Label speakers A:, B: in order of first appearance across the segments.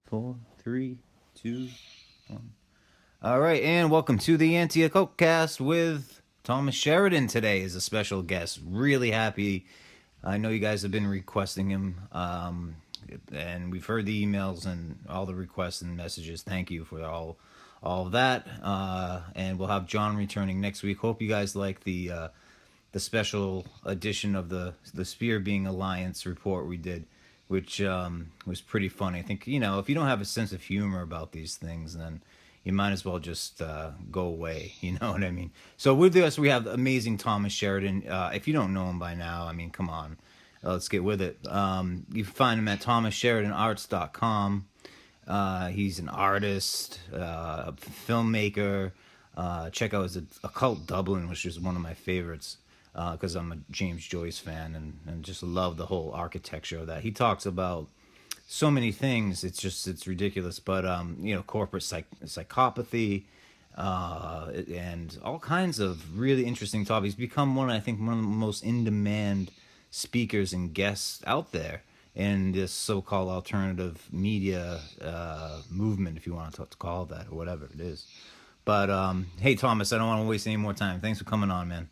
A: Four, three, two, one. All right, and welcome to the Anti-Cast with Thomas Sheridan. Today is a special guest. Really happy. I know you guys have been requesting him, and we've heard the emails and all the requests and messages. Thank you for all of that. And we'll have John returning next week. Hope you guys like the special edition of the Spear Being Alliance report we did, which was pretty funny. I think, if you don't have a sense of humor about these things, then you might as well just go away. You know what I mean? So with us, we have amazing Thomas Sheridan. If you don't know him by now, I mean, come on. Let's get with it. You can find him at thomassheridanarts.com. He's an artist, a filmmaker. Check out his Occult Dublin, which is one of my favorites, because I'm a James Joyce fan and just love the whole architecture of that. He talks about so many things. It's ridiculous. But corporate psychopathy, and all kinds of really interesting topics. He's become one of the most in demand speakers and guests out there in this so-called alternative media movement, if you want to call it that, or whatever it is. But hey, Thomas, I don't want to waste any more time. Thanks for coming on, man.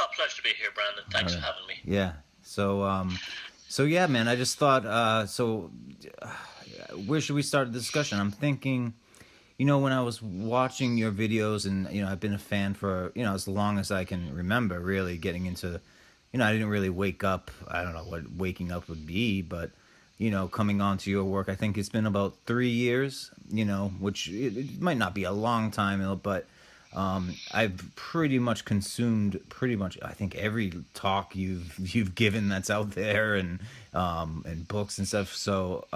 B: Oh, pleasure to be here, Brandon. Thanks for having me.
A: Yeah. So yeah, man. I just thought. Where should we start the discussion? I'm thinking, when I was watching your videos, and I've been a fan for as long as I can remember. Really getting into, I didn't really wake up. I don't know what waking up would be, but coming on to your work, I think it's been about 3 years. Which it might not be a long time, but. I've pretty much consumed I think every talk you've given that's out there, and books and stuff. So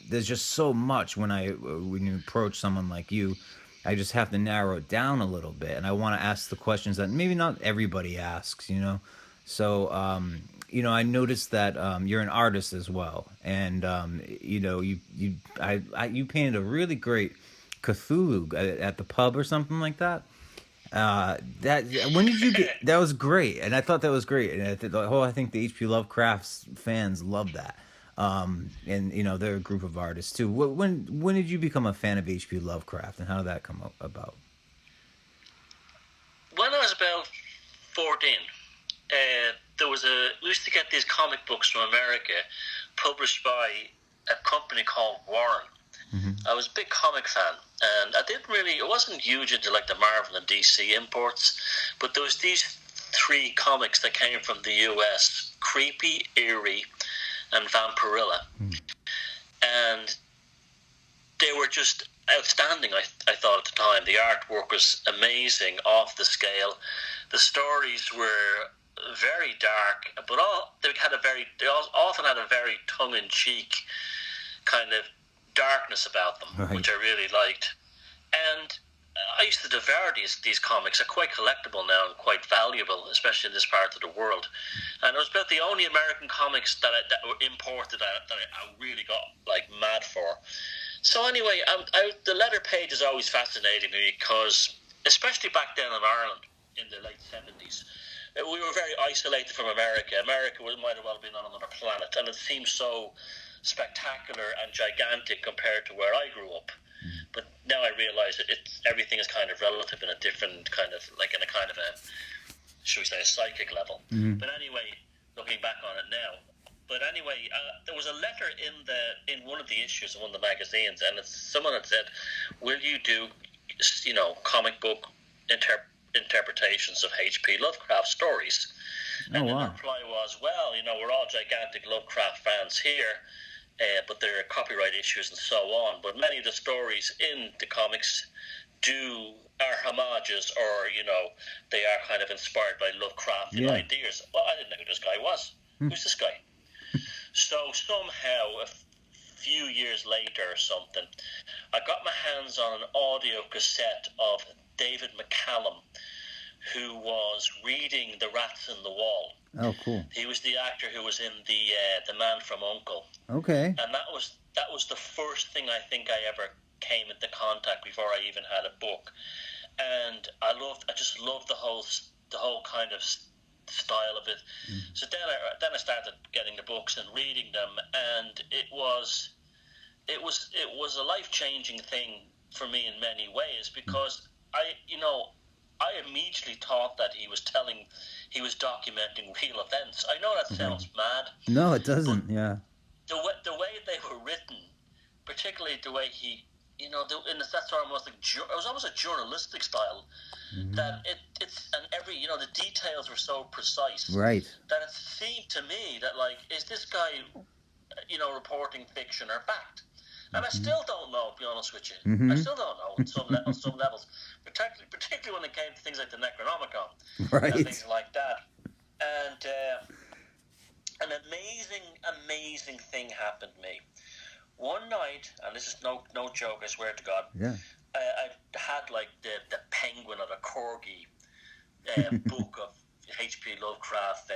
A: there's just so much when you approach someone like you, I just have to narrow it down a little bit, and I want to ask the questions that maybe not everybody asks. So I noticed that you're an artist as well, and you painted a really great Cthulhu at the pub or something like that. When did you get that? Was great, and I thought that was great, and I think the H.P. Lovecraft fans love that. And they're a group of artists too. When did you become a fan of H.P. Lovecraft, and how did that come about?
B: When I was about 14, we used to get these comic books from America, published by a company called Warren. Mm-hmm. I was a big comic fan, and I wasn't huge into like the Marvel and DC imports, but there was these 3 comics that came from the US: Creepy, Eerie, and Vampirilla. Mm. And they were just outstanding, I thought at the time. The artwork was amazing, off the scale. The stories were very dark, but they often had a very tongue-in-cheek kind of darkness about them, right, which I really liked. And I used to devour these comics. They're quite collectible now and quite valuable, especially in this part of the world. And it was about the only American comics that were imported that I really got like mad for. So anyway, the letter page is always fascinating me because, especially back then in Ireland in the late 70s, we were very isolated from America. America might have well been on another planet, and it seems so spectacular and gigantic compared to where I grew up. But now I realize everything is kind of relative in a different kind of, like in a kind of a, should we say, a psychic level. Mm-hmm. But anyway, looking back on it now. But anyway, there was a letter in one of the issues of one of the magazines, and someone had said, "Will you do, comic book interpretations of H.P. Lovecraft stories?" And the reply was, "Well, we're all gigantic Lovecraft fans here. But there are copyright issues and so on. But many of the stories in the comics are homages, or they are kind of inspired by Lovecraftian ideas." Well, I didn't know who this guy was. Who's this guy? So somehow, a few years later or something, I got my hands on an audio cassette of David McCallum, who was reading The Rats in the Wall.
A: Oh, cool.
B: He was the actor who was in the Man from U.N.C.L.E.
A: Okay.
B: And that was the first thing I think I ever came into contact before I even had a book. And I just loved the whole kind of style of it. So then I started getting the books and reading them, and it was it was a life-changing thing for me in many ways, because I immediately thought that he was documenting real events. I know that sounds mad,
A: No, it
B: but
A: doesn't. Yeah.
B: the way they were written, particularly the way he, that's almost like it was almost a journalistic style. That it's and every the details were so precise.
A: Right.
B: That it seemed to me that, like, is this guy reporting fiction or fact? And I still don't know, to be honest with you. I still don't know on some levels, particularly when it came to things like the Necronomicon
A: Right.
B: and things like that. And an amazing thing happened to me one night, and this is no joke, I swear to God.
A: Yeah.
B: I had like the Penguin or the Corgi book of H.P. Lovecraft,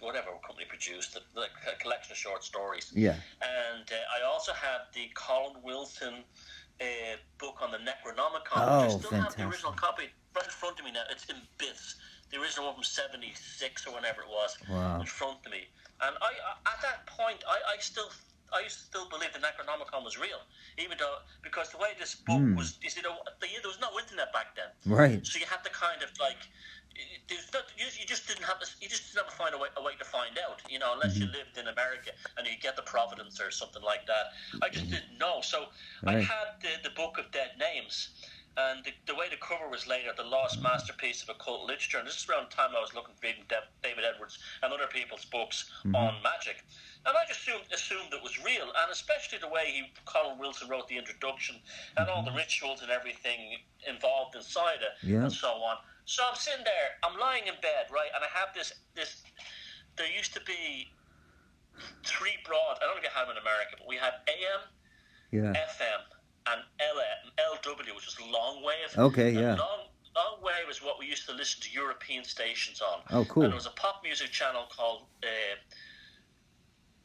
B: whatever company produced, a collection of short stories.
A: Yeah.
B: And I also had the Colin Wilson book on the Necronomicon.
A: Oh,
B: I still
A: fantastic.
B: have the original copy right in front of me now. It's in bits. The original one from '76 or whenever it was.
A: Wow.
B: In front of me. And I at that point, I still believe the Necronomicon was real, even though, because the way this book was, you see, there was no internet back then,
A: Right.
B: so you had to kind of like, you just didn't have to find a way to find out, unless you lived in America and you get the Providence or something like that. I just didn't know, so
A: Right.
B: I had the Book of Dead Names. And the way the cover was laid out, the lost masterpiece of occult literature, and this is around the time I was reading David Edwards and other people's books on magic. And I just assumed it was real, and especially the way Colin Wilson wrote the introduction and all the rituals and everything involved inside it, and so on. So I'm sitting there, I'm lying in bed, right, and I have this. There used to be three broad. I don't think I have them in America, but we had AM, FM, and LW, which was long wave.
A: Okay, yeah.
B: And long wave is what we used to listen to European stations on.
A: Oh, cool.
B: And there was a pop music channel called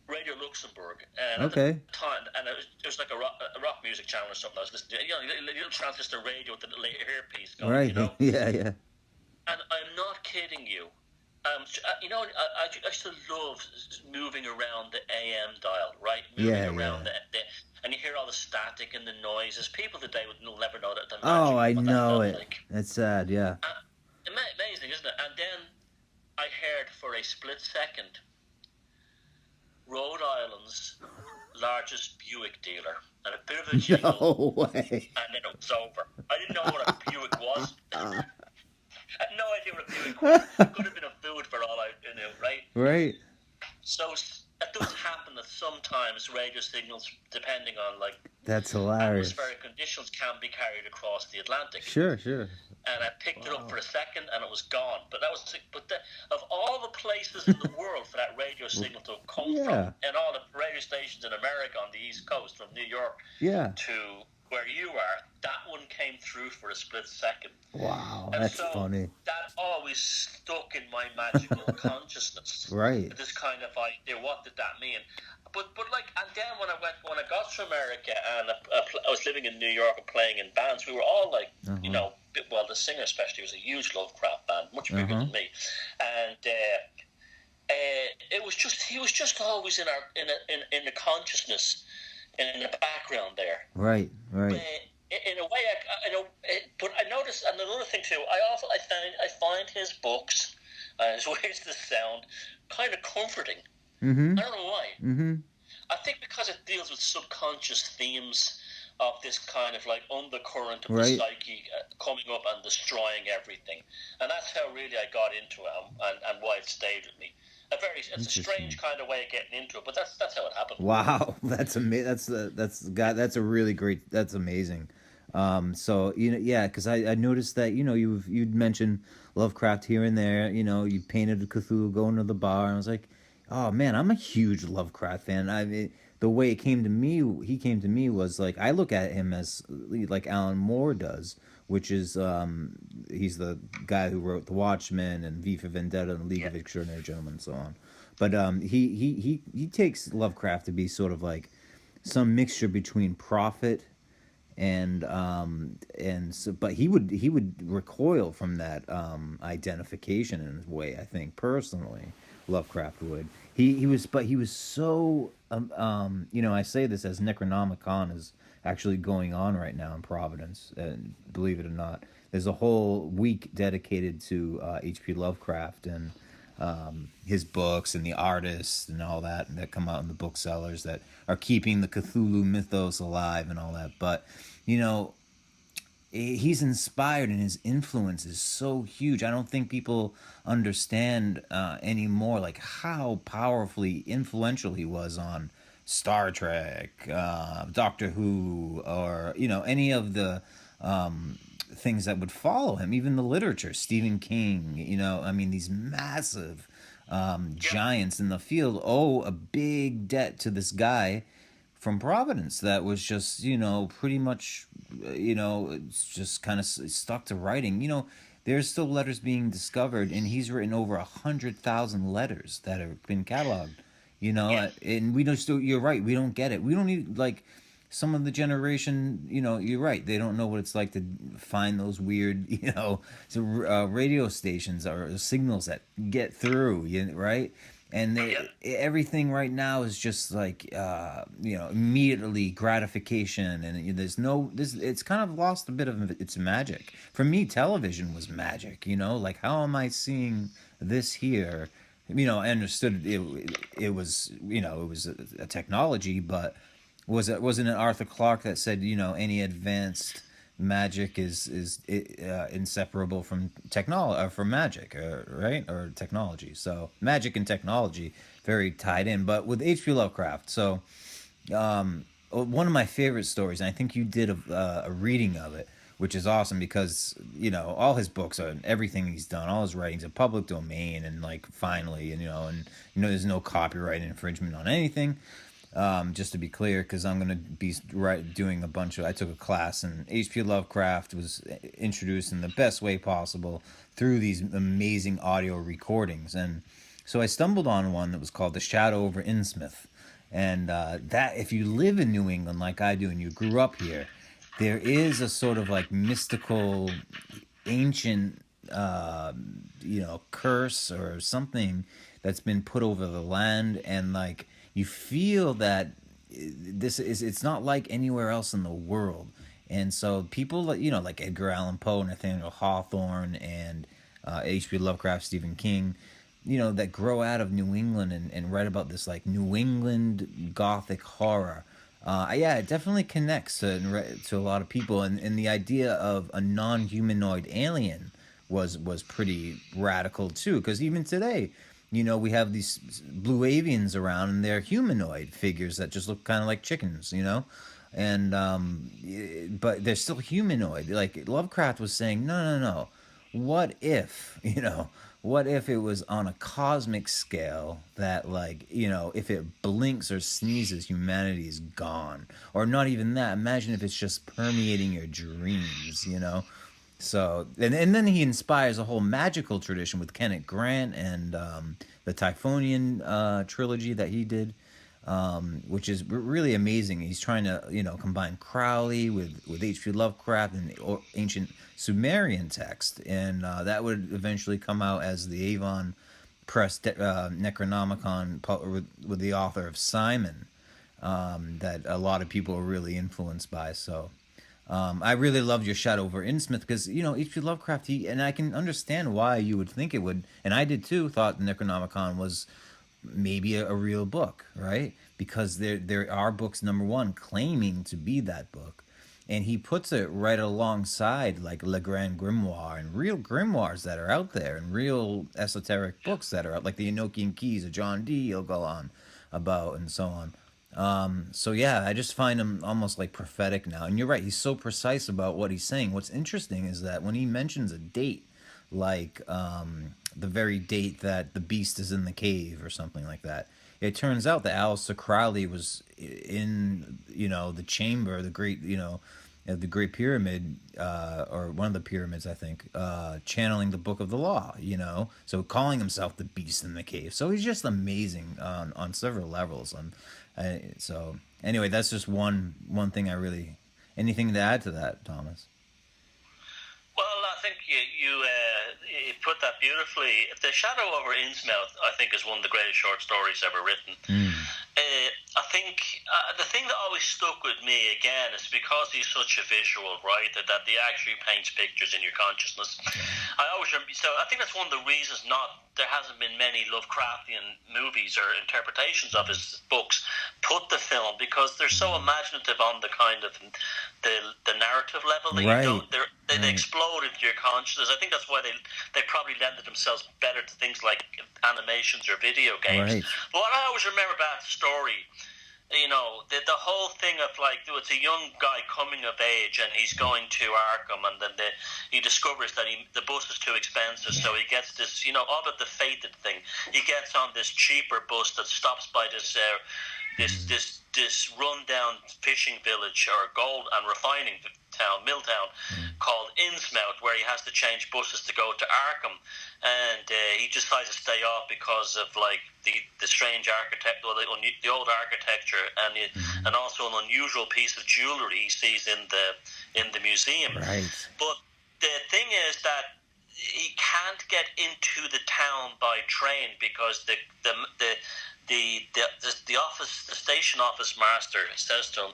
B: Radio Luxembourg. And
A: Okay.
B: At the time, and it was like a rock music channel or something. I was listening to, little transistor radio with the little earpiece going,
A: Right. Yeah.
B: And I'm not kidding you. I used to love moving around the AM dial, right? Moving around and you hear all the static and the noises. People today would never know that.
A: Oh, I know it. Like. That's sad, yeah.
B: Amazing, isn't it? And then I heard for a split second Rhode Island's largest Buick dealer, and a bit of a jingle.
A: No way.
B: And then it was over. I didn't know what a Buick was. I had no idea what a Buick was. It could have been a food for all I knew, right?
A: Right.
B: So it does happen that sometimes radio signals, depending on
A: that's hilarious.
B: Atmospheric conditions, can be carried across the Atlantic.
A: Sure.
B: And I picked it up for a second, and it was gone. But of all the places in the world for that radio signal to have come from, and all the radio stations in America on the East Coast, from New York to where you are, that one came through for a split second.
A: Wow,
B: and
A: that's
B: so
A: funny.
B: That always stuck in my magical consciousness.
A: Right.
B: This kind of idea, what did that mean? But and then when I got to America and I was living in New York and playing in bands, we were all the singer especially was a huge Lovecraft band, much bigger than me, and he was just always in the consciousness, in the background there.
A: Right.
B: In a way, but I noticed, and another thing too, I find his books, his ways to sound, kind of comforting.
A: Mm-hmm.
B: I don't know why.
A: Mm-hmm.
B: I think because it deals with subconscious themes of this kind of undercurrent of the psyche coming up and destroying everything, and that's how really I got into it, and why it stayed with me. It's a strange kind of way of getting into it, but that's how it happened.
A: Wow, that's amazing. That's a really great. That's amazing. So because I noticed that you'd mentioned Lovecraft here and there. You painted Cthulhu going to the bar, and I was like, oh man, I'm a huge Lovecraft fan. I mean, the way he came to me was like, I look at him as like Alan Moore does, which is he's the guy who wrote The Watchmen and V for Vendetta and League of Extraordinary Gentlemen and so on. But he takes Lovecraft to be sort of like some mixture between prophet and but he would recoil from that identification in a way, I think, personally. Lovecraft would. He was so I say this as Necronomicon is actually going on right now in Providence, and believe it or not, there's a whole week dedicated to H.P. Lovecraft and his books and the artists and all that come out in the booksellers that are keeping the Cthulhu mythos alive and all that. But you know, he's inspired and his influence is so huge. I don't think people understand anymore like how powerfully influential he was on Star Trek, Doctor Who, or any of the things that would follow him. Even the literature, Stephen King. I mean, these massive giants in the field owe a big debt to this guy from Providence that was just, pretty much, just kind of stuck to writing. There's still letters being discovered, and he's written over 100,000 letters that have been cataloged. And we don't still. You're right. We don't get it. We don't need like some of the generation. You're right. They don't know what it's like to find those weird, radio stations or signals that get through. Right. And everything right now is just like immediately gratification, and there's no this. It's kind of lost a bit of its magic. For me, television was magic. Like how am I seeing this here? I understood it was it was a technology, but wasn't it Arthur Clarke that said any advanced magic is inseparable from from magic, right? Or technology. So magic and technology very tied in. But with H.P. Lovecraft, so one of my favorite stories, and I think you did a reading of it, which is awesome because all his books and everything he's done, all his writings are public domain, and like finally, and there's no copyright infringement on anything. Just to be clear, because I'm going to be doing a bunch of. I took a class, and H.P. Lovecraft was introduced in the best way possible through these amazing audio recordings, and so I stumbled on one that was called "The Shadow over Innsmouth," and that if you live in New England like I do, and you grew up here, there is a sort of like mystical, ancient, curse or something that's been put over the land, and like. You feel that it's not like anywhere else in the world. And so people like Edgar Allan Poe, Nathaniel Hawthorne, and H.P. Lovecraft, Stephen King, that grow out of New England and write about this like New England Gothic horror. It definitely connects to a lot of people. And the idea of a non-humanoid alien was pretty radical too, because even today, we have these blue avians around, and they're humanoid figures that just look kind of like chickens, and but they're still humanoid. Like Lovecraft was saying, no. What if, what if it was on a cosmic scale that, like, if it blinks or sneezes, humanity is gone, or not even that. Imagine if it's just permeating your dreams, So, and then he inspires a whole magical tradition with Kenneth Grant and the Typhonian trilogy that he did, which is really amazing. He's trying to, combine Crowley with H.P. Lovecraft and ancient Sumerian text, and that would eventually come out as the Avon Press Necronomicon with the author of Simon, that a lot of people are really influenced by. So. I really loved your Shadow over Innsmouth because, H.P. Lovecraft, and I can understand why you would think it would, and I did too, thought the Necronomicon was maybe a real book, right? Because there are books, number one, claiming to be that book, and he puts it right alongside, like, Le Grand Grimoire and real grimoires that are out there, and real esoteric books that are out, like the Enochian Keys of John Dee, he'll go on about, and so on. So yeah, I just find him almost like prophetic now. And you're right, he's so precise about what he's saying. What's interesting is that when he mentions a date, like the very date that the beast is in the cave or something like that, it turns out that Aleister Crowley was in, the chamber, the great, the Great Pyramid, or one of the pyramids, I think, channeling the Book of the Law, so calling himself the beast in the cave. So he's just amazing on several levels. So anyway, that's just one thing I really. Anything to add to that, Thomas?
B: Well, I think you put that beautifully. The Shadow over Innsmouth, I think, is one of the greatest short stories ever written. I think the thing that always stuck with me again is because he's such a visual writer that he actually paints pictures in your consciousness. I always remember, so I think that's one of the reasons there hasn't been many Lovecraftian movies or interpretations of his books put the film, because they're so imaginative on the kind of the narrative level that
A: Right.
B: you don't they explode into your consciousness. I think that's why they probably lended themselves better to things like animations or video games.
A: Right.
B: But what I always remember about the story, the whole thing of like, it's a young guy coming of age and he's going to Arkham, and then he discovers that the bus is too expensive, so he gets this, all about the fated thing. He gets on this cheaper bus that stops by this rundown fishing village or gold and refining mill town called Innsmouth, where he has to change buses to go to Arkham, and he decides to stay off because of like the strange the old architecture, and also an unusual piece of jewelry he sees in the museum.
A: Right.
B: But the thing is that he can't get into the town by train because the station office master says to him,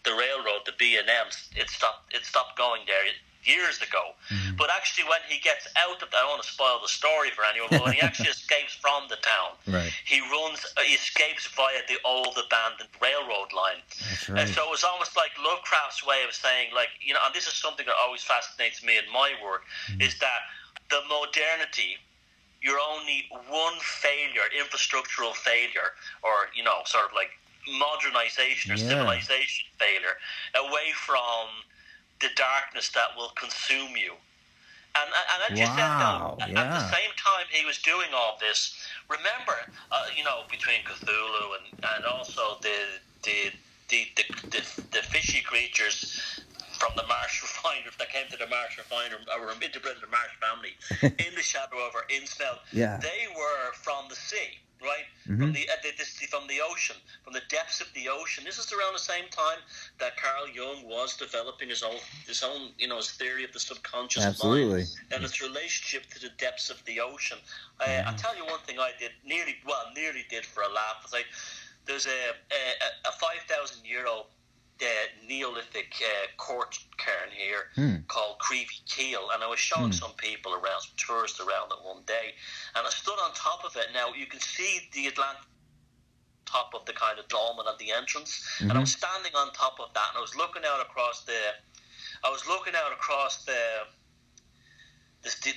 B: the railroad, the B&M, it stopped going there years ago. But actually, when he gets out of, I don't want to spoil the story for anyone, but when he actually escapes from the town,
A: right,
B: he escapes via the old abandoned railroad line.
A: That's right.
B: And so it was almost like Lovecraft's way of saying, like, and this is something that always fascinates me in my work, is that the modernity, you're only one failure, infrastructural failure, or sort of like modernization or civilization failure, away from the darkness that will consume you. And I just said that at the same time he was doing all this, remember, between Cthulhu and also the fishy creatures from the Marsh Refiner that came to the Marsh Refiner, or interbred the Marsh family, in the shadow over Innsmouth.
A: Yeah.
B: They were from the sea, right? From the ocean, from the depths of the ocean. This is around the same time that Carl Jung was developing his own his theory of the subconscious mind and its relationship to the depths of the ocean. I'll tell you one thing I did nearly did for a laugh. There's a 5,000 euro Neolithic court cairn here called Creevy Keel, and I was showing some people around, some tourists around it one day, and I stood on top of it. Now you can see the Atlantic top of the kind of dolmen at the entrance, and I was standing on top of that, and I was looking out across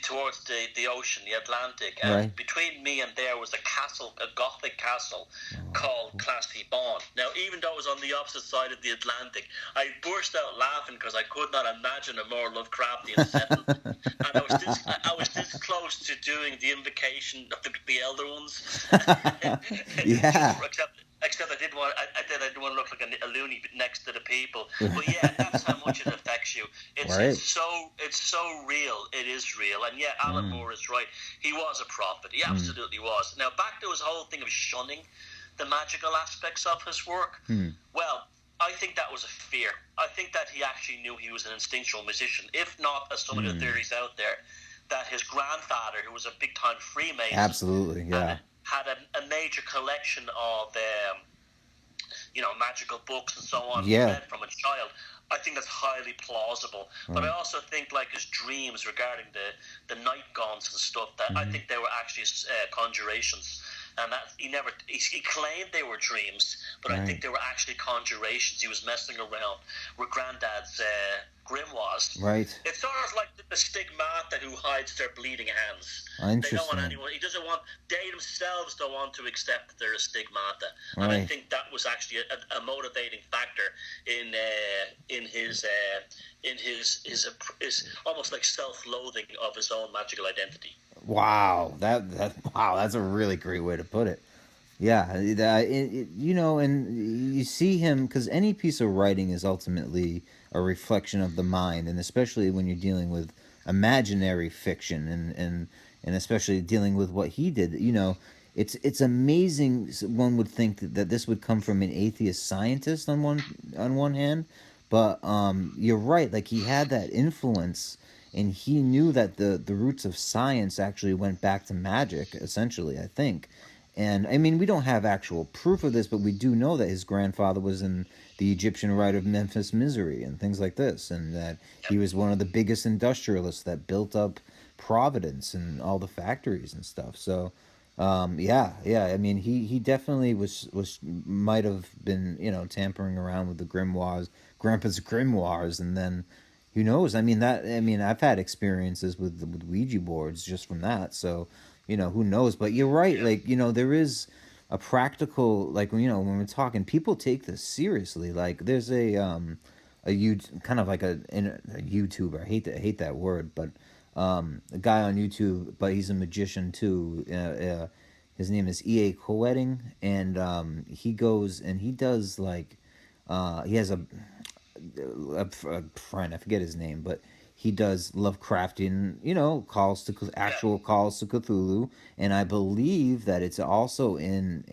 B: towards the ocean, the Atlantic, and between me and there was a castle, a Gothic castle called Classy Bond. Now, even though it was on the opposite side of the Atlantic, I burst out laughing because I could not imagine a more Lovecraftian setting. And I was this close to doing the invocation of the Elder Ones.
A: Yeah.
B: Except I didn't want to look like a loony next to the people. But yeah, that's how much it affects you. It's so real. It is real. And yeah, Alan Moore is right. He was a prophet. He absolutely was. Now, back to his whole thing of shunning the magical aspects of his work. Well, I think that was a fear. I think that he actually knew he was an instinctual musician, if not, as some of the theories out there, that his grandfather, who was a big-time Freemason,
A: absolutely, yeah,
B: had a major collection of magical books and so on, read from a child. I think that's highly plausible. But I also think, like, his dreams regarding the night gaunts and stuff, that I think they were actually conjurations. And that he claimed they were dreams, but I think they were actually conjurations. He was messing around with Granddad's grimoires.
A: Right.
B: It's sort of like the stigmata who hides their bleeding hands.
A: Interesting.
B: They don't want anyone. They themselves don't want to accept that they're a stigmata. And I think that was actually a motivating factor in his almost like self-loathing of his own magical identity.
A: Wow, that's a really great way to put it. Yeah, and you see him, because any piece of writing is ultimately a reflection of the mind, and especially when you're dealing with imaginary fiction, and especially dealing with what he did. It's amazing. One would think that this would come from an atheist scientist on one hand, but you're right. Like, he had that influence. And he knew that the roots of science actually went back to magic, essentially, I think. And I mean, we don't have actual proof of this, but we do know that his grandfather was in the Egyptian rite of Memphis Misery and things like this, and that he was one of the biggest industrialists that built up Providence and all the factories and stuff. So, yeah. I mean, he definitely was might have been, you know, tampering around with the grimoires, Grandpa's grimoires, and then who knows? I mean, I've had experiences with Ouija boards just from that. So, you know, who knows? But you're right. Like, you know, there is a practical, like, you know, when we're talking, people take this seriously. Like, there's kind of like a YouTuber. I hate that word, but a guy on YouTube, but he's a magician too. His name is E.A. Coetting, and he goes and he does like he has a friend, I forget his name, but he does Lovecraftian, you know, actual calls to Cthulhu, and I believe that it's also in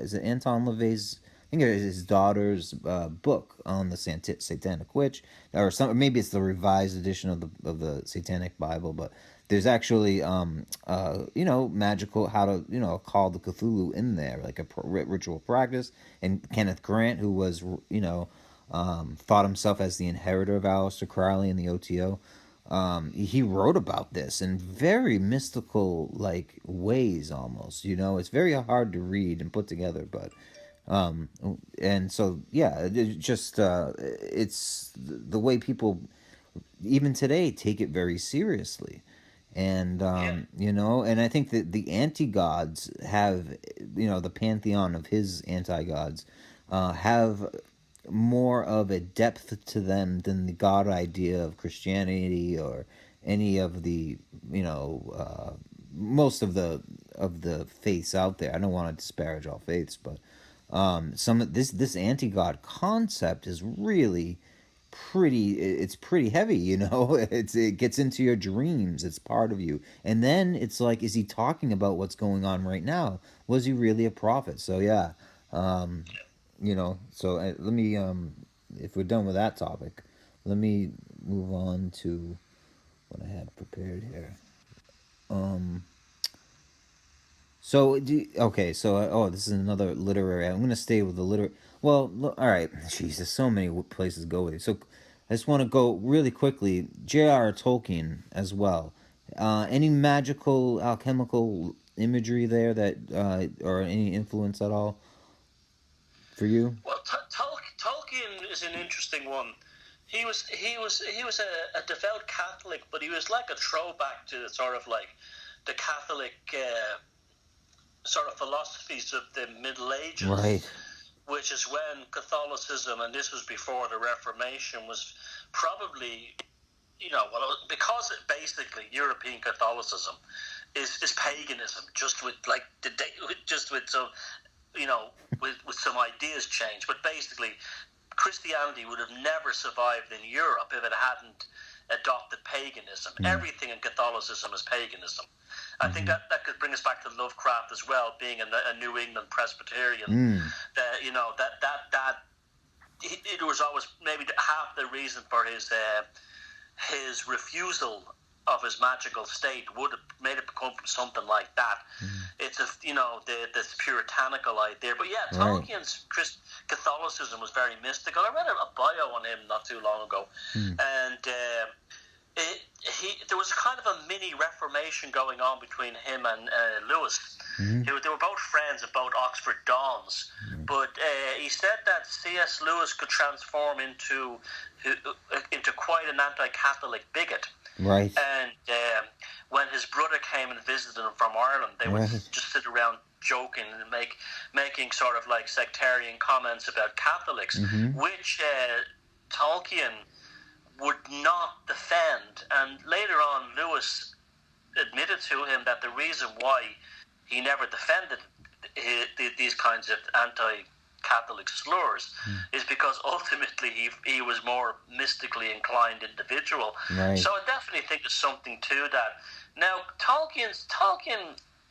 A: is it Anton LaVey's? I think it is his daughter's book on the Satanic Witch, or some, maybe it's the revised edition of the Satanic Bible, but there's actually you know, magical, how to, you know, call the Cthulhu in there, like a ritual practice. And Kenneth Grant, who was, you know, thought himself as the inheritor of Aleister Crowley in the OTO. He wrote about this in very mystical like ways almost, you know. It's very hard to read and put together, but and so yeah, it just it's the way people even today take it very seriously. And you know, and I think that the anti-gods have, you know, the pantheon of his anti-gods have more of a depth to them than the God idea of Christianity or any of the, you know, most of the faiths out there. I don't want to disparage all faiths, but some of this anti-God concept is really it's pretty heavy, you know. It gets into your dreams, it's part of you, and then it's like, is he talking about what's going on right now? Was he really a prophet? So yeah, you know, so let me if we're done with that topic, let me move on to what I had prepared here. Okay, so this is another literary. I'm going to stay with the literary. Well, all right. Jesus, so many places to go with it. So I just want to go really quickly. J.R.R. Tolkien as well. Any magical, alchemical imagery there that, or any influence at all for you?
B: Well, Tolkien is an interesting one. He was a devout Catholic, but he was like a throwback to sort of like the Catholic sort of philosophies of the Middle Ages,
A: right?
B: Which is when Catholicism, and this was before the Reformation, was probably, you know, well, because basically European Catholicism is paganism, just with like just with some, you know, with some ideas change, but basically Christianity would have never survived in Europe if it hadn't adopted paganism. Everything in Catholicism is paganism. I think that could bring us back to Lovecraft as well, being a New England Presbyterian. That, you know, that it was always maybe half the reason for his refusal of his magical state would have made it come from something like that. It's you know, this puritanical idea. But yeah, Tolkien's Catholicism was very mystical. I read a bio on him not too long ago, and there was kind of a mini reformation going on between him and Lewis. They were both friends at both Oxford Dons, but he said that C.S. Lewis could transform into quite an anti-Catholic bigot.
A: Right.
B: And when his brother came and visited him from Ireland, they would just sit around joking and making sort of like sectarian comments about Catholics, which Tolkien would not defend. And later on, Lewis admitted to him that the reason why he never defended these kinds of anti-Catholic slurs is because ultimately he was more mystically inclined individual.
A: Right.
B: So I definitely think there's something to that. Now, Tolkien,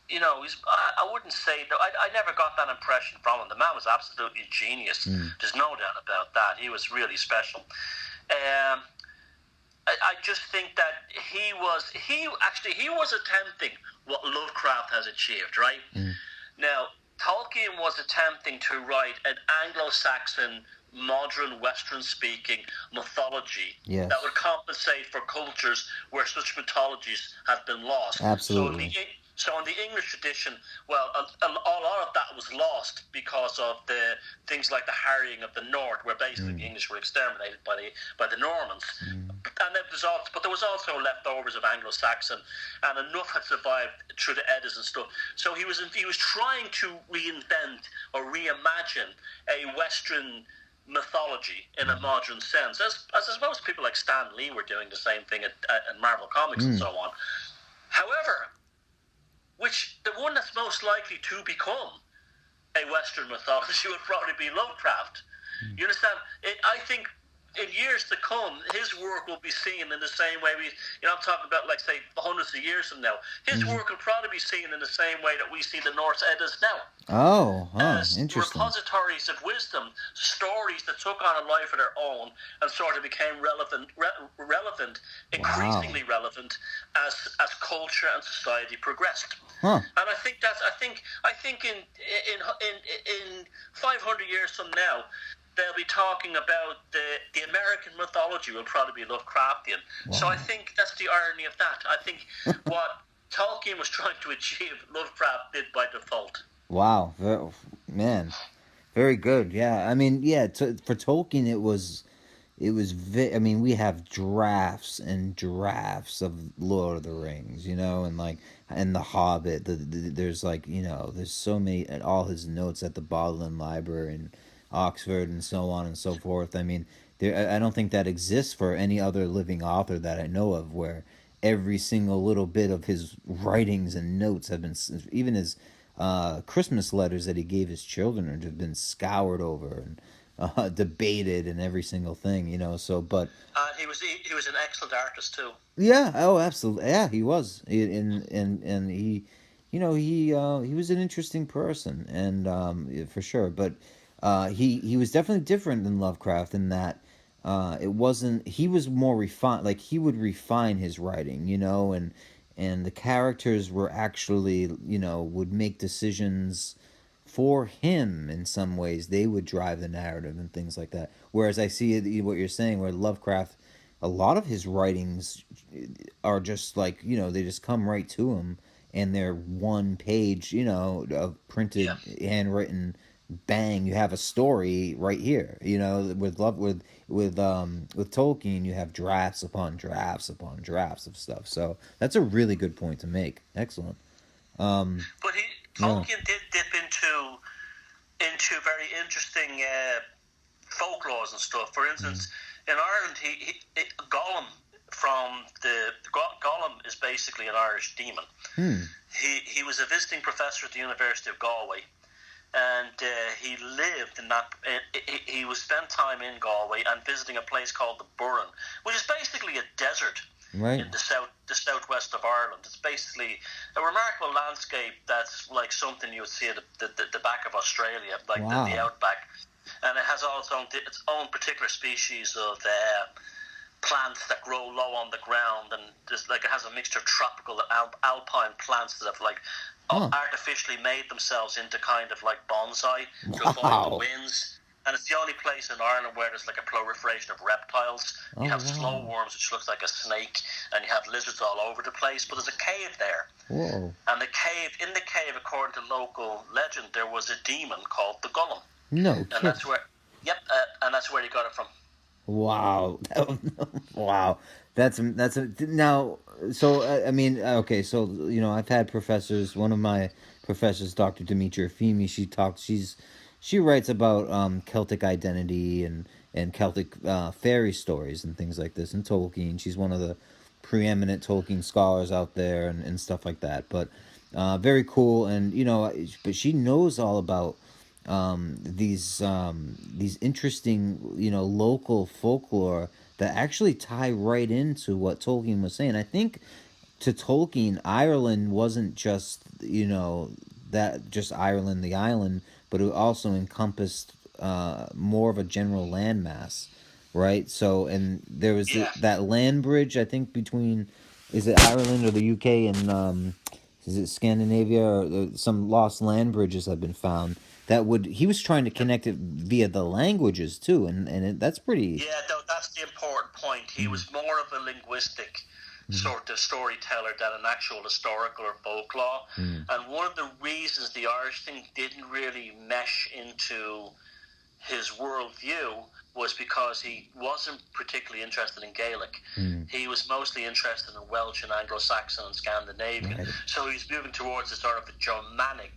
B: you know, I wouldn't say that. I never got that impression from him. The man was absolutely genius. There's no doubt about that. He was really special. I just think that he was attempting what Lovecraft has achieved, right? Now, Tolkien was attempting to write an Anglo-Saxon, modern, Western-speaking mythology
A: Yes.
B: that would compensate for cultures where such mythologies have been lost.
A: Absolutely.
B: So in the English tradition, well, a lot of that was lost because of the things like the harrying of the North, where basically the English were exterminated by the Normans. And there was also leftovers of Anglo-Saxon, and enough had survived through the Eddas and stuff. So he was trying to reinvent or reimagine a Western mythology in a modern sense, as I suppose people like Stan Lee were doing the same thing at Marvel Comics and so on. However, the one that's most likely to become a Western mythology would probably be Lovecraft. You understand? I think in years to come, his work will be seen in the same way I'm talking about, like, say, hundreds of years from now. His work will probably be seen in the same way that we see the Norse Eddas now. As
A: Interesting.
B: repositories of wisdom, stories that took on a life of their own and sort of became relevant, increasingly relevant as culture and society progressed. And I think in 500 years from now, they'll be talking about the American mythology will probably be Lovecraftian. So I think that's the irony of that. I think what Tolkien was trying to achieve, Lovecraft did by default.
A: Wow, man, very good. Yeah, I mean, for Tolkien, I mean, we have drafts and drafts of Lord of the Rings, and The Hobbit. There's there's so many, and all his notes at the Bodleian Library in Oxford and so on and so forth. I mean, I don't think that exists for any other living author that I know of, where every single little bit of his writings and notes have been, even his Christmas letters that he gave his children, have been scoured over and debated and every single thing, So, but
B: he was an excellent artist too.
A: Yeah. Oh, absolutely. Yeah, he was. And he, he was an interesting person, and for sure. But he was definitely different than Lovecraft in that it wasn't. He was more refined. Like, he would refine his writing, and the characters were actually, would make decisions for him in some ways. They would drive the narrative and things like that. Whereas I see what you're saying, where Lovecraft, a lot of his writings are just like, they just come right to him, and they're one page, of printed, handwritten, bang, you have a story right here. With Tolkien, you have drafts upon drafts upon drafts of stuff. So that's a really good point to make. Excellent.
B: But Tolkien did dip into very interesting folklores and stuff. For instance, in Ireland, Gollum Gollum is basically an Irish demon. He was a visiting professor at the University of Galway, and he lived in that. He was spent time in Galway and visiting a place called the Burren, which is basically a desert in the southwest of Ireland. It's basically a remarkable landscape that's like something you would see at the back of Australia, like the outback, and it has all its own particular species of plants that grow low on the ground, and just like it has a mixture of tropical and alpine plants that have artificially made themselves into kind of like bonsai to avoid the winds. And it's the only place in Ireland where there's like a proliferation of reptiles. You have slow worms, which looks like a snake, and you have lizards all over the place. But there's a cave there.
A: Whoa.
B: And in the cave, according to local legend, there was a demon called the Gollum.
A: No.
B: And that's where, and that's where he got it from.
A: Wow. Wow. Now, so, I mean, okay, so, I've had professors, one of my professors, Dr. Demetria Femi, she writes about Celtic identity and Celtic fairy stories and things like this, and Tolkien. She's one of the preeminent Tolkien scholars out there and stuff like that. But very cool, and but she knows all about these interesting local folklore that actually tie right into what Tolkien was saying. I think to Tolkien, Ireland wasn't just just Ireland, the island, but it also encompassed more of a general landmass, right? So, and there was that land bridge, I think, between, is it Ireland or the UK and is it Scandinavia or some lost land bridges have been found that would he was trying to connect it via the languages too, and that's pretty.
B: Yeah, that's the important point. He was more of a linguistic sort of storyteller than an actual historical or folklore. And one of the reasons the Irish thing didn't really mesh into his worldview was because he wasn't particularly interested in Gaelic. He was mostly interested in Welsh and Anglo-Saxon and Scandinavian.
A: Right.
B: So he was moving towards a sort of a Germanic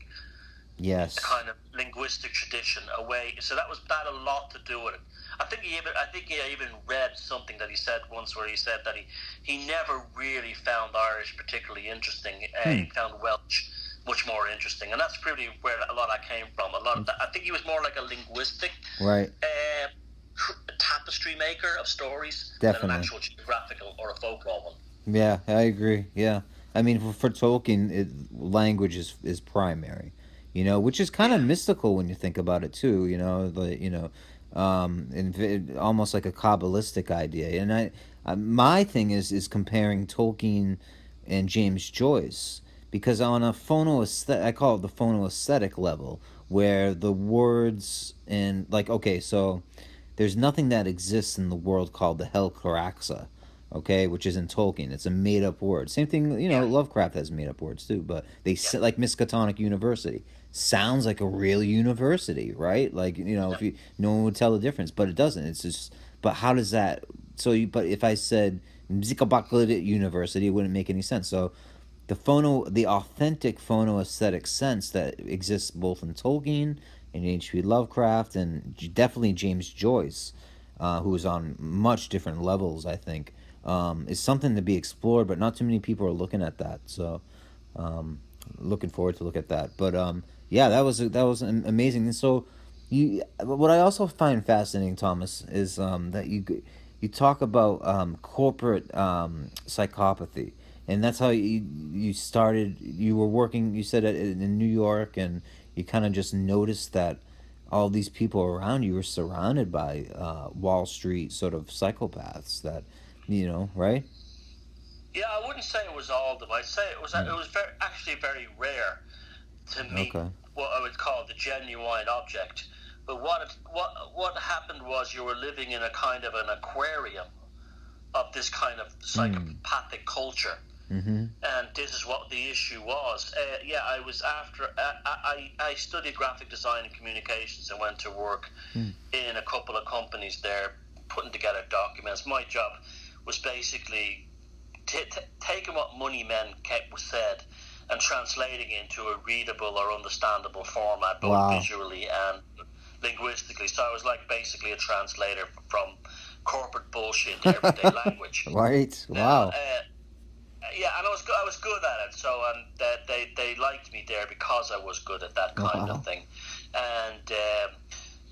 B: kind of linguistic tradition away. So that had a lot to do with it. I think he even read something that he said once where he said that he never really found Irish particularly interesting. He found Welsh much more interesting, and that's pretty where a lot of that came from. A lot of that, I think he was more like a linguistic tapestry maker of stories than an actual geographical or a folklore one.
A: Yeah, I agree. Yeah, I mean for Tolkien, language is primary, which is kind of mystical when you think about it too. And almost like a Kabbalistic idea. And my thing is comparing Tolkien and James Joyce, because on a I call it the phonoaesthetic level, where the words and so there's nothing that exists in the world called the Helcaraxa, which is in Tolkien. It's a made-up word. Same thing, Lovecraft has made-up words too, but they like Miskatonic University. Sounds like a real university, right? Like, if no one would tell the difference, but it doesn't. It's just, but how does that, but if I said Psychopathy University, it wouldn't make any sense. So the authentic phonoaesthetic sense that exists both in Tolkien and H.P. Lovecraft and definitely James Joyce, who is on much different levels, I think, is something to be explored, but not too many people are looking at that. So, looking forward to look at that. But yeah, that was amazing. And so, what I also find fascinating, Thomas, is that you talk about corporate psychopathy, and that's how you started. You were working. You said in New York, and you kind of just noticed that all these people around you were surrounded by Wall Street sort of psychopaths. That right?
B: Yeah, I wouldn't say it was all of them. I'd say it was actually very rare to meet what I would call the genuine object. But what happened was you were living in a kind of an aquarium of this kind of psychopathic culture. And this is what the issue was. I was after I studied graphic design and communications and went to work in a couple of companies there, putting together documents. My job was basically taking what money men said and translating it into a readable or understandable format, both visually and linguistically. So I was like basically a translator from corporate bullshit to everyday language.
A: Right. Wow.
B: And I was good at it. So they liked me there because I was good at that kind of thing. And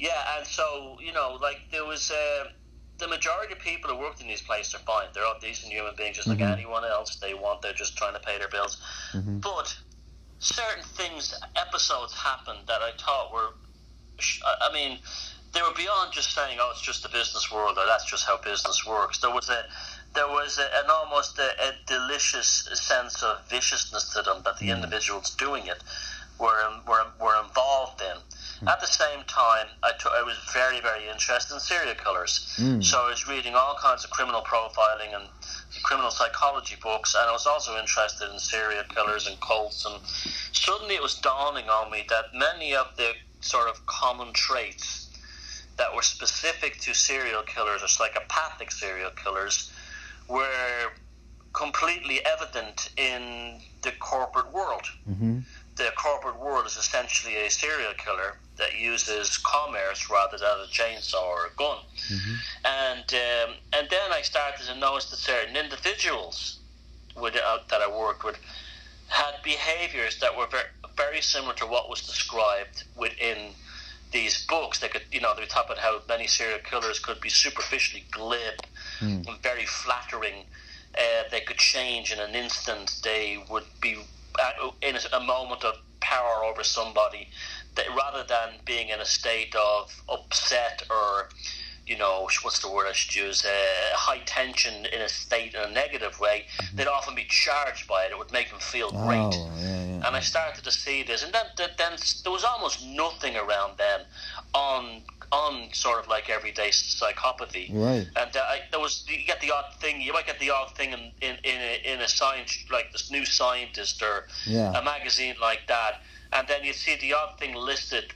B: and so there was. The majority of people who worked in these places are fine. They're all decent human beings, just like anyone else. They're just trying to pay their bills. But certain episodes happened that I thought were, they were beyond just saying, "Oh, it's just the business world," or "That's just how business works." There was an almost a delicious sense of viciousness to them that the individuals doing it were involved in. At the same time, I was very, very interested in serial killers. So I was reading all kinds of criminal profiling and criminal psychology books, and I was also interested in serial killers and cults. And suddenly it was dawning on me that many of the sort of common traits that were specific to serial killers or psychopathic serial killers were completely evident in the corporate world. The corporate world is essentially a serial killer that uses commerce rather than a chainsaw or a gun. And then I started to notice that certain individuals that I worked with had behaviors that were very, very similar to what was described within these books. They could, they talk about how many serial killers could be superficially glib and very flattering. They could change in an instant. They would be in a moment of power over somebody, that rather than being in a state of upset or what's the word I should use? High tension in a state in a negative way, they'd often be charged by it. It would make them feel great. And I started to see this, and then there was almost nothing around then on sort of like everyday psychopathy.
A: Right.
B: And you get the odd thing. You might get the odd thing in a science, like this New Scientist or a magazine like that. And then you see the odd thing listed.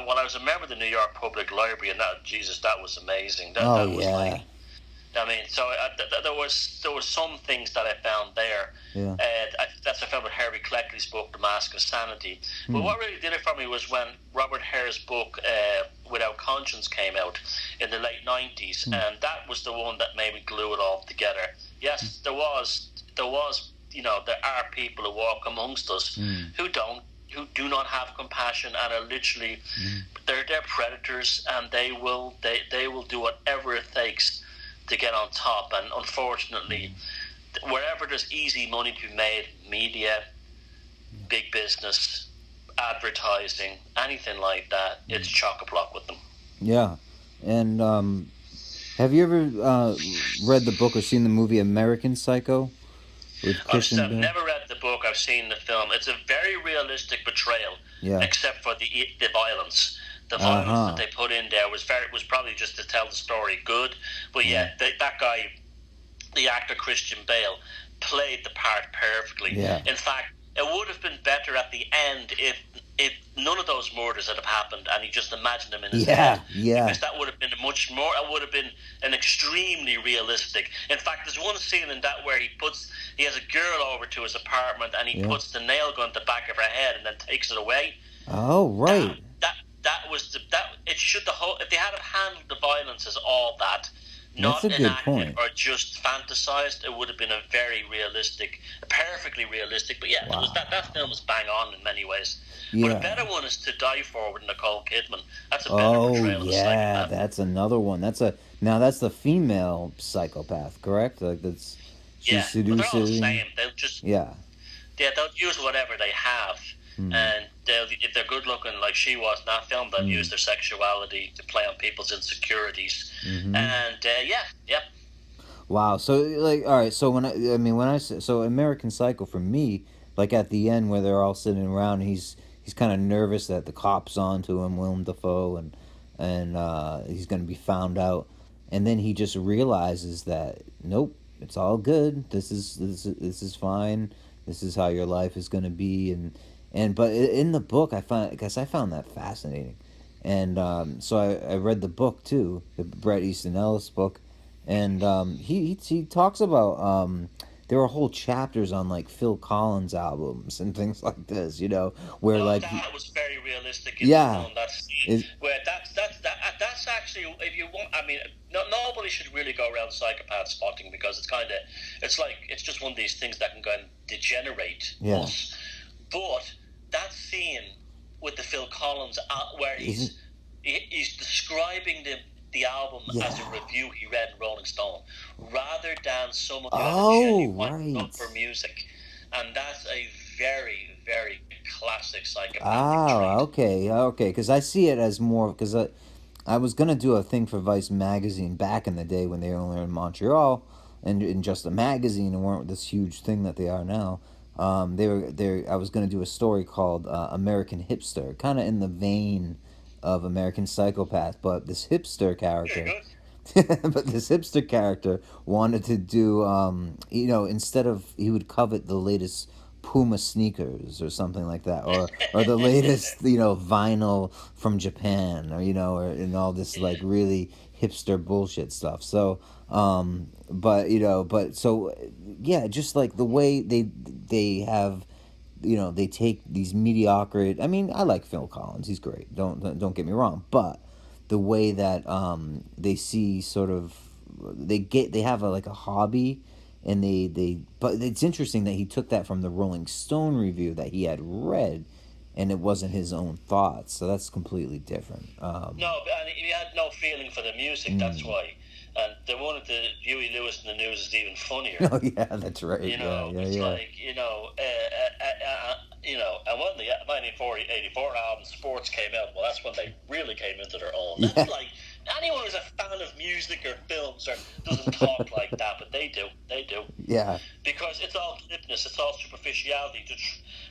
B: When I was a member of the New York Public Library, and that was amazing. That was like, I mean, so there was some things that I found there.
A: Yeah.
B: That's I found with Harvey Cleckley's book, The Mask of Sanity. But what really did it for me was when Robert Hare's book, Without Conscience, came out in the late 90s, and that was the one that made me glue it all together. Yes, there was, there are people who walk amongst us who do not have compassion and are literally they're predators, and they will do whatever it takes to get on top. And unfortunately, wherever there's easy money to be made, media, big business, advertising, anything like that, it's chock-a-block with them.
A: Yeah. And have you ever read the book or seen the movie American Psycho?
B: I've never read the book. I've seen the film. It's a very realistic portrayal, except for the violence. The violence that they put in there was probably just to tell the story good. But that guy, the actor Christian Bale, played the part perfectly. Yeah. In fact, it would have been better at the end if none of those murders had happened and he just imagined them in his head. Yeah. Because that would have been it would have been an extremely realistic. In fact, there's one scene in that where he has a girl over to his apartment and he puts the nail gun to the back of her head and then takes it away.
A: Oh, right.
B: If they had handled the violence as all that, not enacted or just fantasized, it would have been a very realistic, perfectly realistic. But yeah, that film was bang on in many ways. Yeah. But a better one is To Die For with Nicole Kidman. That's a better portrayal of a psychopath.
A: That's another one. That's the female psychopath, correct? Like she's seducing.
B: But they're all the same. They'll just they'll use whatever they have. And if they're good looking like she was in that film, they'll use their sexuality to play on people's insecurities. And
A: Wow. So all right. So when I say American Psycho, for me, like at the end where they're all sitting around, he's kind of nervous that the cop's onto him, Willem Dafoe, and he's going to be found out, and then he just realizes that nope, it's all good. This is fine. This is how your life is going to be, but in the book I found that fascinating, and so I read the book too, the Bret Easton Ellis book, and he talks about there were whole chapters on like Phil Collins albums and things like this, where
B: that was very realistic. In the film, that's actually, if you want, I mean, nobody should really go around psychopath spotting because it's just one of these things that can go and degenerate us. But that scene with the Phil Collins where he's describing the album as a review he read in Rolling Stone, rather than some of the other genuine for music, and that's a very, very classic psychopathic trait.
A: Okay, because I see it as more because I was gonna do a thing for Vice magazine back in the day when they were only in Montreal and in just a magazine and weren't this huge thing that they are now. I was gonna do a story called American Hipster, kind of in the vein of American Psychopath, but this hipster character wanted to do instead of, he would covet the latest Puma sneakers or something like that, or the latest vinyl from Japan, or and all this like really hipster bullshit stuff. So just like the way they have, they take these mediocre. I mean, I like Phil Collins; he's great. Don't get me wrong, but the way that they see sort of they have a hobby, and but it's interesting that he took that from the Rolling Stone review that he had read, and it wasn't his own thoughts. So that's completely different.
B: No, and he had no feeling for the music. That's why. And the one at the Huey Lewis in the News is even funnier.
A: Oh yeah, that's right.
B: It's like and when the 1984 album Sports came out, well, that's when they really came into their own. That's like anyone who's a fan of music or films or doesn't talk like that, but they do.
A: Yeah.
B: Because it's all glibness, it's all superficiality.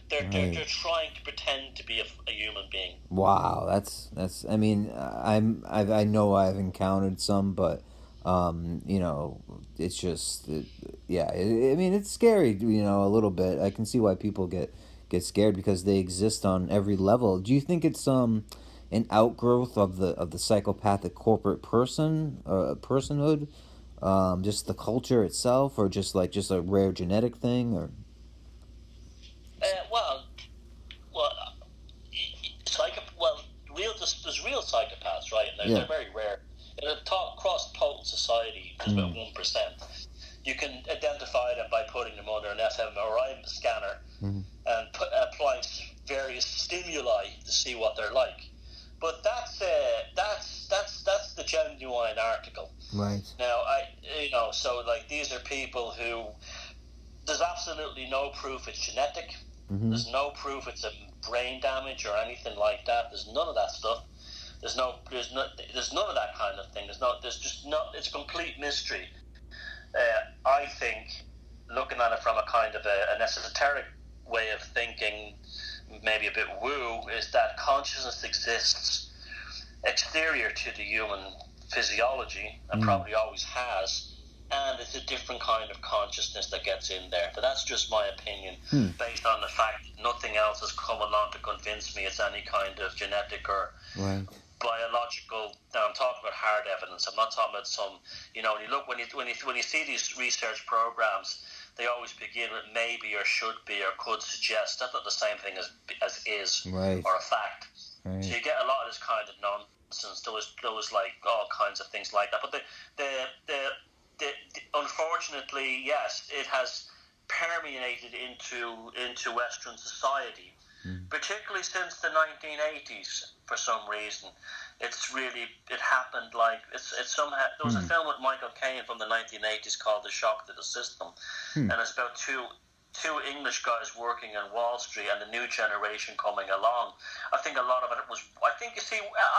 B: They're trying to pretend to be a human being.
A: Wow, that's. I mean, I know I've encountered some, but you know, it's just, yeah. I mean, it's scary, you know, a little bit. I can see why people get scared because they exist on every level. Do you think it's an outgrowth of the psychopathic corporate personhood, just the culture itself, or just a rare genetic thing, or?
B: Well, well, well, there's real psychopaths, right? And
A: Yeah.
B: they're very rare. Across total society, there's about 1%. You can identify them by putting them under an fMRI scanner and applying various stimuli to see what they're like. But that's the genuine article.
A: Right.
B: Now, so like these are people who there's absolutely no proof it's genetic. There's no proof it's a brain damage or anything like that. There's none of that stuff. There's none of that kind of thing. It's a complete mystery. I think, looking at it from a kind of an esoteric way of thinking, maybe a bit woo, is that consciousness exists exterior to the human physiology and probably always has, and it's a different kind of consciousness that gets in there. But that's just my opinion, based on the fact that nothing else has come along to convince me it's any kind of genetic or biological. Now I'm talking about hard evidence. I'm not talking about some. You know, when you see these research programs, they always begin with maybe or should be or could suggest. That's not the same thing as is or a fact.
A: Right.
B: So you get a lot of this kind of nonsense. There was like all kinds of things like that. But the unfortunately, yes, it has permeated into Western society, particularly since the 1980s. For some reason, it happened like it's somehow. There was a film with Michael Caine from the 1980s called The Shock to the System, and it's about two English guys working on Wall Street and the new generation coming along. I think a lot of it was. I think I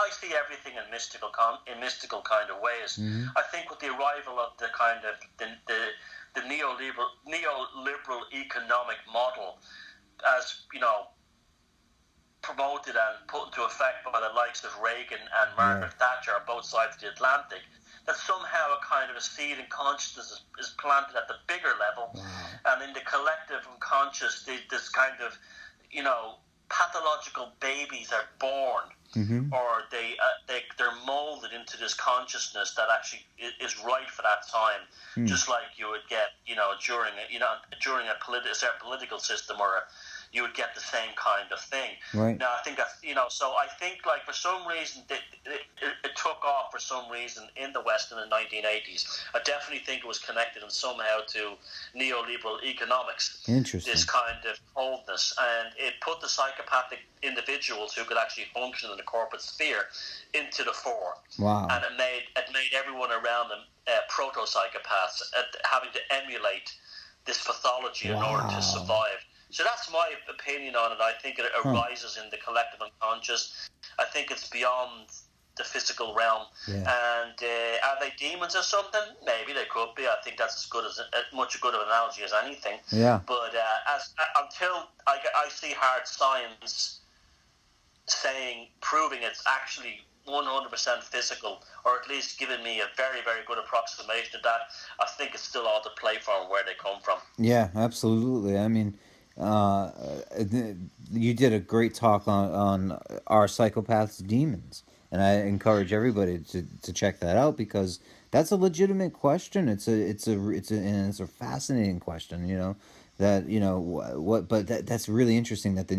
B: see everything in mystical kind of ways. I think with the arrival of the kind of the neoliberal economic model, as you know, promoted and put into effect by the likes of Reagan and Margaret Thatcher on both sides of the Atlantic, that somehow a kind of a seed in consciousness is planted at the bigger level, and in the collective unconscious, this kind of, pathological babies are born, or they're molded into this consciousness that actually is right for that time, just like you would get, during a certain political system or you would get the same kind of thing.
A: Right.
B: Now, I think that's, so I think, like, for some reason, it took off for some reason in the West in the 1980s. I definitely think it was connected in somehow to neoliberal economics.
A: Interesting.
B: This kind of coldness. And it put the psychopathic individuals who could actually function in the corporate sphere into the fore.
A: Wow.
B: And it made everyone around them proto-psychopaths, having to emulate this pathology in order to survive. So that's my opinion on it. I think it arises in the collective unconscious. I think it's beyond the physical realm.
A: Yeah.
B: And are they demons or something? Maybe they could be. I think that's as much a good of an analogy as anything.
A: Yeah.
B: But until I see hard science proving it's actually 100% physical, or at least giving me a very, very good approximation of that, I think it's still all to play for and where they come from.
A: Yeah, absolutely. I mean, you did a great talk on Are Psychopaths Demons, and I encourage everybody to check that out because that's a legitimate question. It's a fascinating question. That's really interesting that the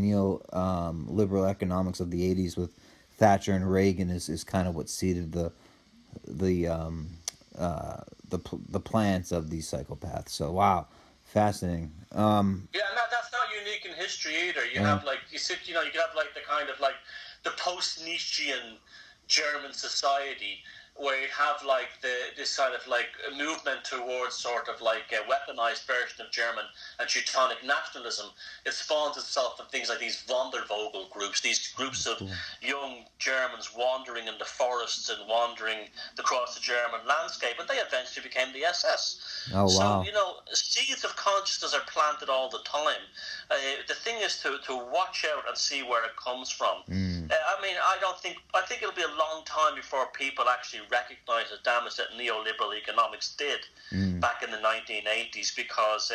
A: liberal economics of the 80s with Thatcher and Reagan is kind of what seeded the plans of these psychopaths. So wow. Fascinating.
B: That's not unique in history either. You have you could have like the kind of like the post-Nietzschean German society where you have like this kind of like a movement towards sort of like a weaponized version of German and Teutonic nationalism. It spawns itself from things like these Wandervogel groups, these groups of young Germans wandering in the forests and wandering across the German landscape, and they eventually became the SS.
A: Oh, wow.
B: So, you know, seeds of consciousness are planted all the time. The thing is to watch out and see where it comes from. I mean, I think it'll be a long time before people actually recognize the damage that neoliberal economics did back in the 1980s, because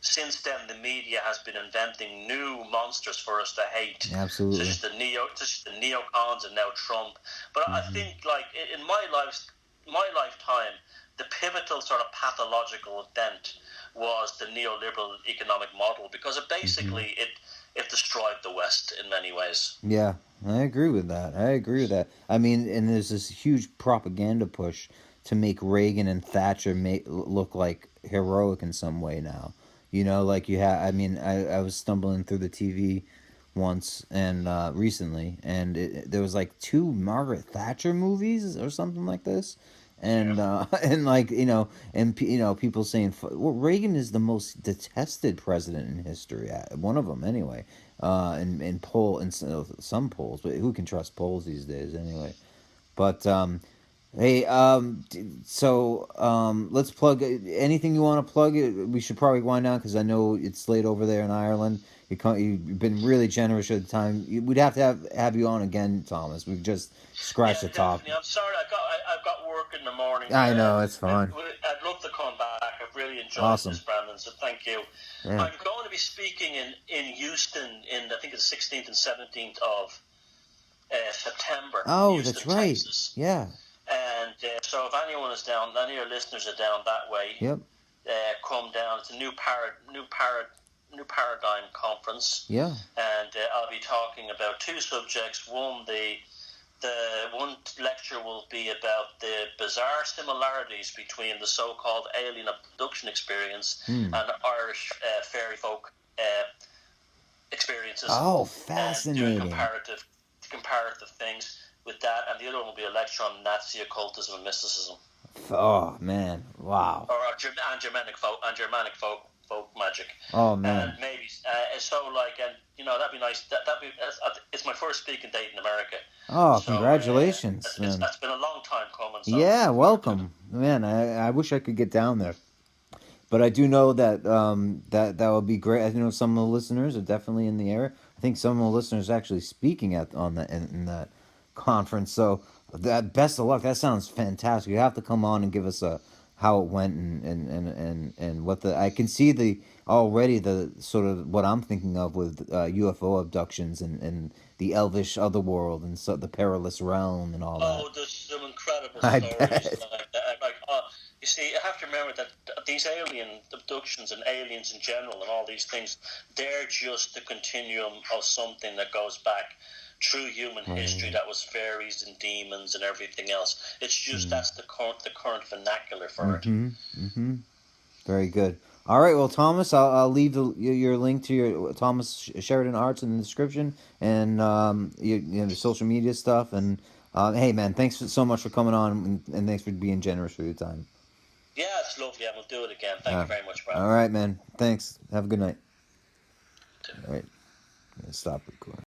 B: since then the media has been inventing new monsters for us to hate.
A: Absolutely.
B: Such as the neocons and now Trump. But I think, like, in my lifetime, the pivotal sort of pathological event was the neoliberal economic model, because it basically it destroyed the West in many ways.
A: Yeah, I agree with that. I mean, and there's this huge propaganda push to make Reagan and Thatcher look like heroic in some way now. You know, like you have. I mean, I was stumbling through the TV once and recently, and there was like 2 Margaret Thatcher movies or something like this. And and like and people saying, well, Reagan is the most detested president in history, one of them anyway. In some polls, but who can trust polls these days anyway? But hey, let's plug anything you want to plug. We should probably wind down because I know it's late over there in Ireland. You've been really generous at the time. We'd have to have you on again, Thomas. We've just scratched the top.
B: I'm sorry, I've got work in the morning.
A: I know, it's fine.
B: I'd love to come back. I've really enjoyed this, Brandon. So thank you. Yeah. I'm going to be speaking in Houston I think it's 16th and 17th of September.
A: Oh,
B: Houston,
A: that's right.
B: Texas.
A: Yeah.
B: And so if anyone is down, any of your listeners are down that way, come down. It's a new paradigm conference.
A: Yeah.
B: And I'll be talking about 2 subjects. One, the one lecture will be about the bizarre similarities between the so-called alien abduction experience and Irish fairy folk experiences.
A: Oh, fascinating.
B: Doing comparative things with that, and the other one will be a lecture on Nazi occultism and mysticism.
A: Oh man, wow.
B: Or Germanic folk magic.
A: Oh man.
B: And maybe that'd be nice. It's my first speaking date in America.
A: Oh, so, congratulations!
B: That's been a long time coming. So.
A: Yeah, welcome, man. I wish I could get down there, but I do know that that would be great. I know some of the listeners are definitely in the area. I think some of the listeners are actually speaking in that conference. So best of luck. That sounds fantastic. You have to come on and give us how it went and what I can see the sort of what I'm thinking of with UFO abductions and the elvish otherworld and so the perilous realm and all that.
B: Oh, there's some incredible stories like that. You see, you have to remember that these alien abductions and aliens in general and all these things, they're just the continuum of something that goes back through human history that was fairies and demons and everything else. It's just that's the current vernacular for it.
A: Mm-hmm. Very good. All right, well, Thomas, I'll leave your link to your Thomas Sheridan Arts in the description and the social media stuff. And hey, man, thanks so much for coming on and thanks for being generous with your time.
B: Yeah, it's lovely. I will do it again. Thank you very much, Brad.
A: All right, man. Thanks. Have a good night. All right. I'm going to stop recording.